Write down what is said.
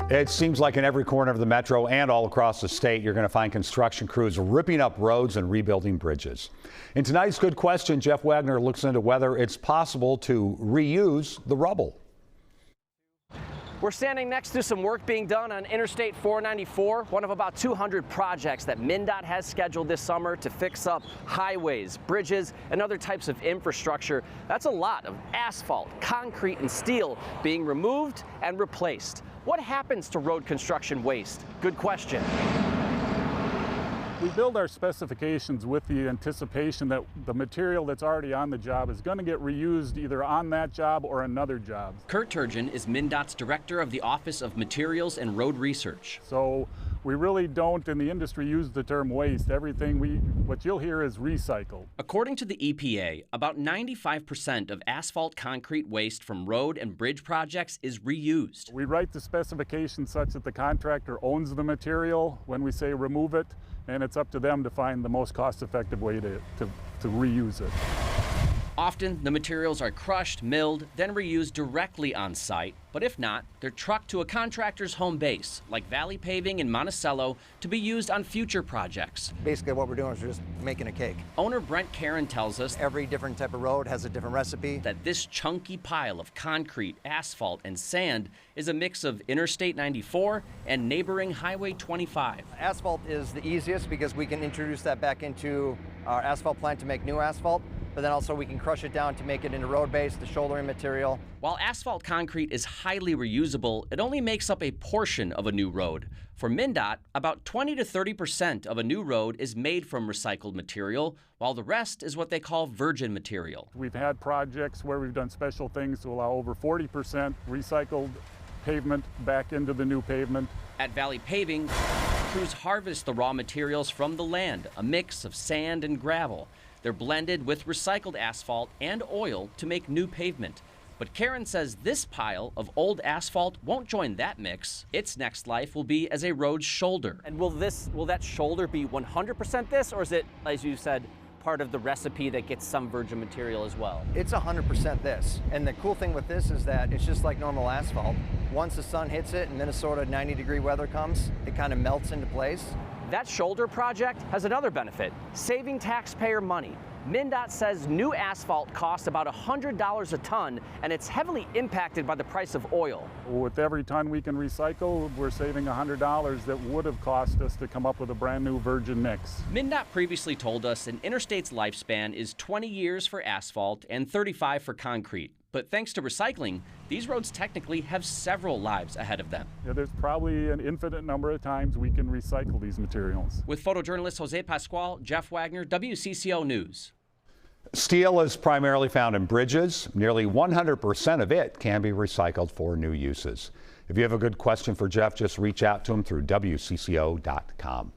It seems like in every corner of the metro and all across the state, you're going to find construction crews ripping up roads and rebuilding bridges. In tonight's Good Question, Jeff Wagner looks into whether it's possible to reuse the rubble. We're standing next to some work being done on Interstate 494, one of about 200 projects that MnDOT has scheduled this summer to fix up highways, bridges, and other types of infrastructure. That's a lot of asphalt, concrete, and steel being removed and replaced. What happens to road construction waste? Good question. We build our specifications with the anticipation that the material that's already on the job is going to get reused either on that job or another job. Kurt Turgeon is MnDOT's director of the Office of Materials and Road Research. So we really don't in the industry use the term waste. Everything what you'll hear is recycled. According to the EPA, about 95% of asphalt concrete waste from road and bridge projects is reused. We write the specifications such that the contractor owns the material when we say remove it, and it's up to them to find the most cost-effective way to reuse it. Often, the materials are crushed, milled, then reused directly on site. But if not, they're trucked to a contractor's home base, like Valley Paving in Monticello, to be used on future projects. Basically, what we're doing is just making a cake. Owner Brent Karen tells us every different type of road has a different recipe. That this chunky pile of concrete, asphalt, and sand is a mix of Interstate 94 and neighboring Highway 25. Asphalt is the easiest because we can introduce that back into our asphalt plant to make new asphalt. But then also we can crush it down to make it into road base, the shouldering material. While asphalt concrete is highly reusable, it only makes up a portion of a new road. For MnDOT, about 20 to 30% of a new road is made from recycled material, while the rest is what they call virgin material. We've had projects where we've done special things to allow over 40% recycled pavement back into the new pavement. At Valley Paving, crews harvest the raw materials from the land, a mix of sand and gravel. They're blended with recycled asphalt and oil to make new pavement. But Karen says this pile of old asphalt won't join that mix. Its next life will be as a road shoulder. And will that shoulder be 100% this, or is it, as you said, part of the recipe that gets some virgin material as well? It's 100% this. And the cool thing with this is that it's just like normal asphalt. Once the sun hits it and Minnesota 90-degree weather comes, it kind of melts into place. That shoulder project has another benefit, saving taxpayer money. MnDOT says new asphalt costs about $100 a ton, and it's heavily impacted by the price of oil. With every ton we can recycle, we're saving $100 that would have cost us to come up with a brand new virgin mix. MnDOT previously told us an interstate's lifespan is 20 years for asphalt and 35 for concrete. But thanks to recycling, these roads technically have several lives ahead of them. Yeah, there's probably an infinite number of times we can recycle these materials. With photojournalist Jose Pascual, Jeff Wagner, WCCO News. Steel is primarily found in bridges. Nearly 100% of it can be recycled for new uses. If you have a good question for Jeff, just reach out to him through WCCO.com.